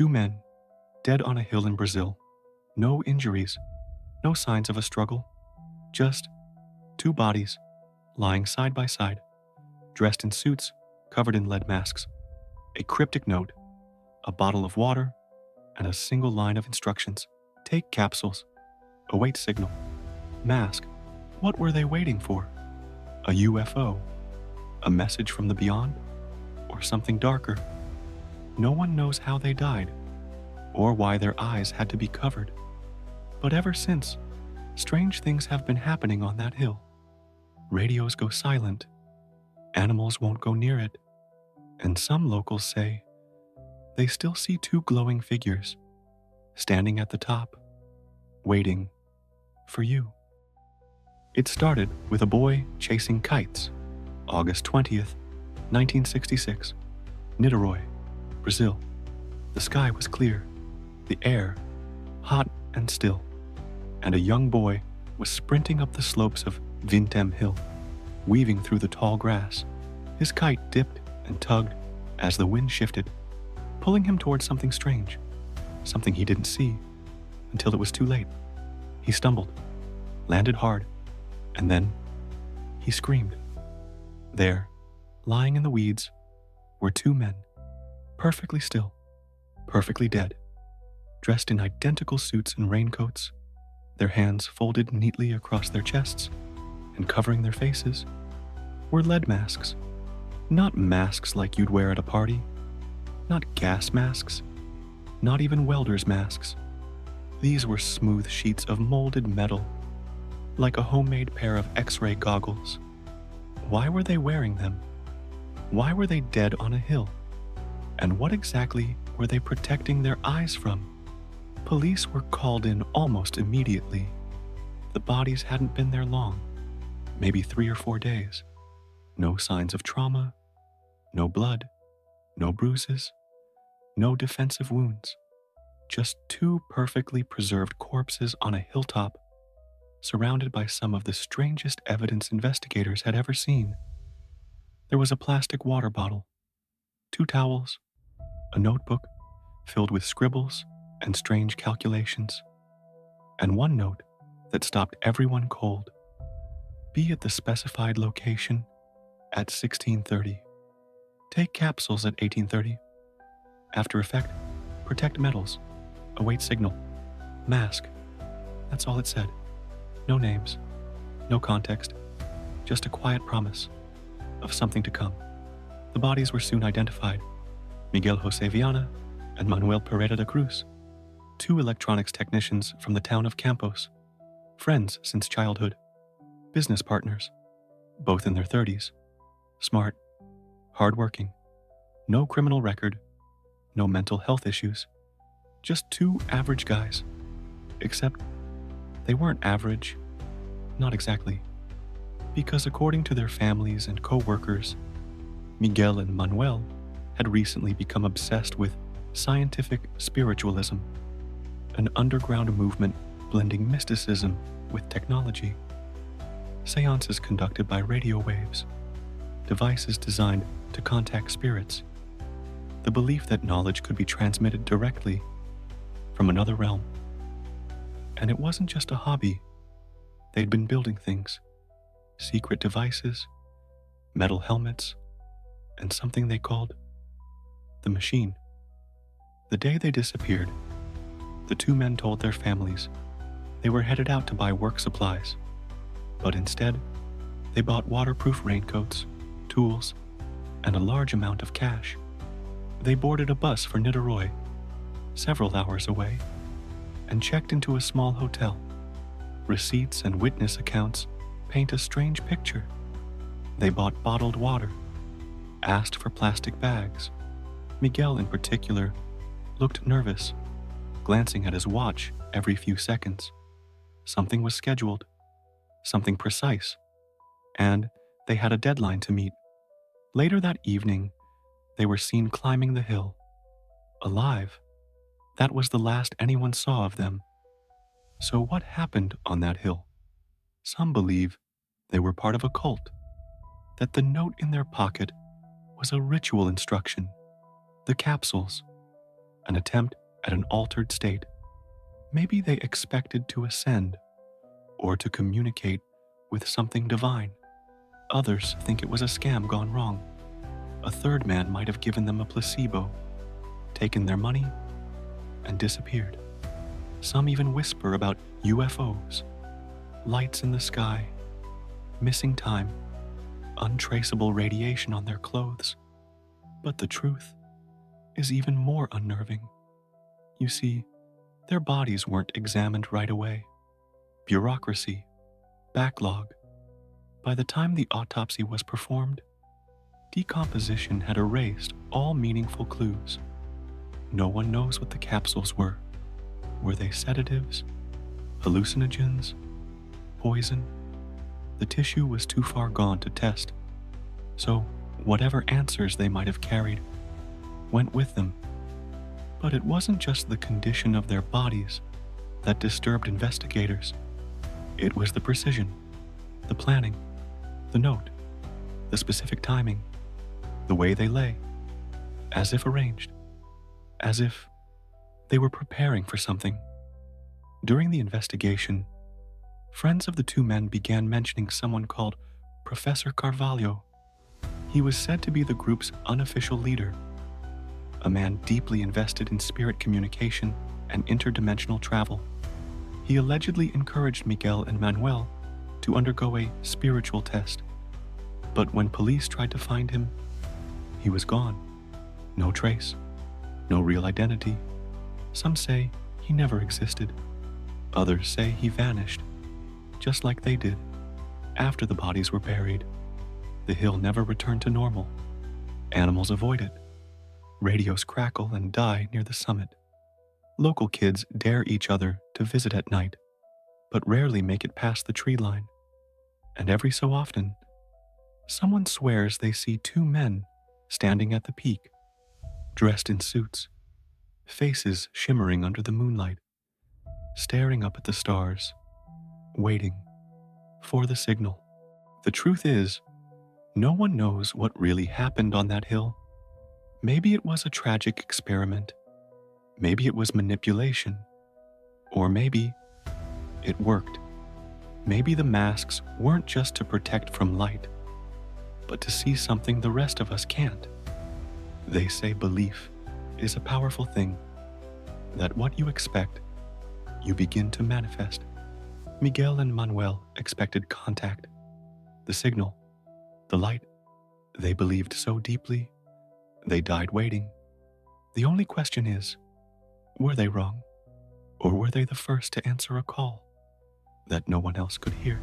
Two men, dead on a hill in Brazil. No injuries, no signs of a struggle. Just two bodies, lying side by side, dressed in suits, covered in lead masks. A cryptic note, a bottle of water, and a single line of instructions. Take capsules. Await signal. Mask. What were they waiting for? A UFO? A message from the beyond? Or something darker? No one knows how they died, or why their eyes had to be covered. But ever since, strange things have been happening on that hill. Radios go silent. Animals won't go near it. And some locals say they still see two glowing figures standing at the top, waiting for you. It started with a boy chasing kites, August 20th, 1966, Niterói, Brazil. The sky was clear, the air hot and still, and a young boy was sprinting up the slopes of Vintem Hill, weaving through the tall grass. His kite dipped and tugged as the wind shifted, pulling him towards something strange, something he didn't see until it was too late. He stumbled, landed hard, and then he screamed. There, lying in the weeds, were two men, perfectly still, perfectly dead, dressed in identical suits and raincoats, their hands folded neatly across their chests, and covering their faces were lead masks. Not masks like you'd wear at a party, not gas masks, not even welder's masks. These were smooth sheets of molded metal, like a homemade pair of X-ray goggles. Why were they wearing them? Why were they dead on a hill? And what exactly were they protecting their eyes from? Police were called in almost immediately. The bodies hadn't been there long, maybe 3 or 4 days. No signs of trauma, no blood, no bruises, no defensive wounds. Just two perfectly preserved corpses on a hilltop, surrounded by some of the strangest evidence investigators had ever seen. There was a plastic water bottle, 2 towels, a notebook filled with scribbles and strange calculations, and one note that stopped everyone cold. Be at the specified location at 16:30. Take capsules at 18:30. After effect, protect metals. Await signal. Mask. That's all it said. No names, no context, just a quiet promise of something to come. The bodies were soon identified. Miguel Jose Viana and Manuel Pereira da Cruz, 2 electronics technicians from the town of Campos, friends since childhood, business partners, both in their 30s, smart, hardworking, no criminal record, no mental health issues, just 2 average guys, except they weren't average, not exactly, because according to their families and co-workers, Miguel and Manuel had recently become obsessed with scientific spiritualism, an underground movement blending mysticism with technology. Seances conducted by radio waves, devices designed to contact spirits, the belief that knowledge could be transmitted directly from another realm. And it wasn't just a hobby. They'd been building things, secret devices, metal helmets, and something they called the machine. The day they disappeared, the 2 men told their families they were headed out to buy work supplies, but instead, they bought waterproof raincoats, tools, and a large amount of cash. They boarded a bus for Niterói, several hours away, and checked into a small hotel. Receipts and witness accounts paint a strange picture. They bought bottled water, asked for plastic bags. Miguel, in particular, looked nervous, glancing at his watch every few seconds. Something was scheduled, something precise, and they had a deadline to meet. Later that evening, they were seen climbing the hill, alive. That was the last anyone saw of them. So what happened on that hill? Some believe they were part of a cult, that the note in their pocket was a ritual instruction, the capsules, an attempt at an altered state. Maybe they expected to ascend or to communicate with something divine. Others think it was a scam gone wrong. A third man might have given them a placebo, taken their money, and disappeared. Some even whisper about UFOs, lights in the sky, missing time, untraceable radiation on their clothes. But the truth is even more unnerving. You see, their bodies weren't examined right away. Bureaucracy, backlog. By the time the autopsy was performed, decomposition had erased all meaningful clues. No one knows what the capsules were. Were they sedatives, hallucinogens, poison? The tissue was too far gone to test, so whatever answers they might have carried went with them. But it wasn't just the condition of their bodies that disturbed investigators. It was the precision, the planning, the note, the specific timing, the way they lay, as if arranged, as if they were preparing for something. During the investigation, friends of the two men began mentioning someone called Professor Carvalho. He was said to be the group's unofficial leader, a man deeply invested in spirit communication and interdimensional travel. He allegedly encouraged Miguel and Manuel to undergo a spiritual test. But when police tried to find him, he was gone. No trace, no real identity. Some say he never existed. Others say he vanished, just like they did. After the bodies were buried, the hill never returned to normal. Animals avoid it. Radios crackle and die near the summit. Local kids dare each other to visit at night, but rarely make it past the tree line. And every so often, someone swears they see two men standing at the peak, dressed in suits, faces shimmering under the moonlight, staring up at the stars, waiting for the signal. The truth is, no one knows what really happened on that hill. Maybe it was a tragic experiment. Maybe it was manipulation. Or maybe it worked. Maybe the masks weren't just to protect from light, but to see something the rest of us can't. They say belief is a powerful thing, that what you expect, you begin to manifest. Miguel and Manuel expected contact, the signal, the light. They believed so deeply, they died waiting. The only question is, were they wrong? Or were they the first to answer a call that no one else could hear?